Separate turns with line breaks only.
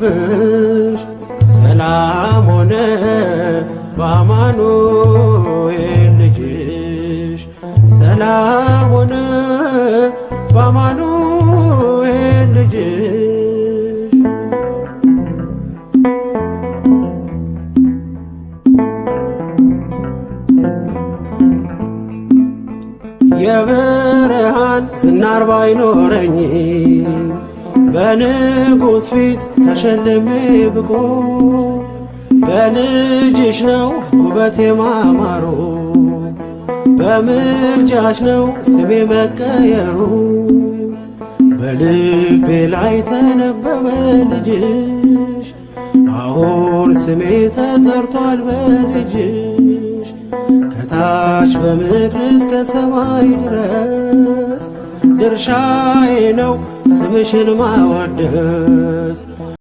ተነገረብሽ ሰላም ሆነ በአማኑኤል ልጅሽ ሰላም ሆነ በአማኑኤል ልጅሽ የብርሃን ዝናር ባይኖረኝ በንጉሥ ፊት ተሸልሜ ብቆ በልጅሽ ነው ውበቴ ማማሩ በምልጃሽ ነው ስሜ መቀየሩ በልቤ ላይ ተነበበ ልጅሽ አሁን ስሜ ተጠርቷል በልጅሽ ከታች በምድር እስከ ሰማይ ድረስ ድርሻዬ ነው ስምሽን ማወደስ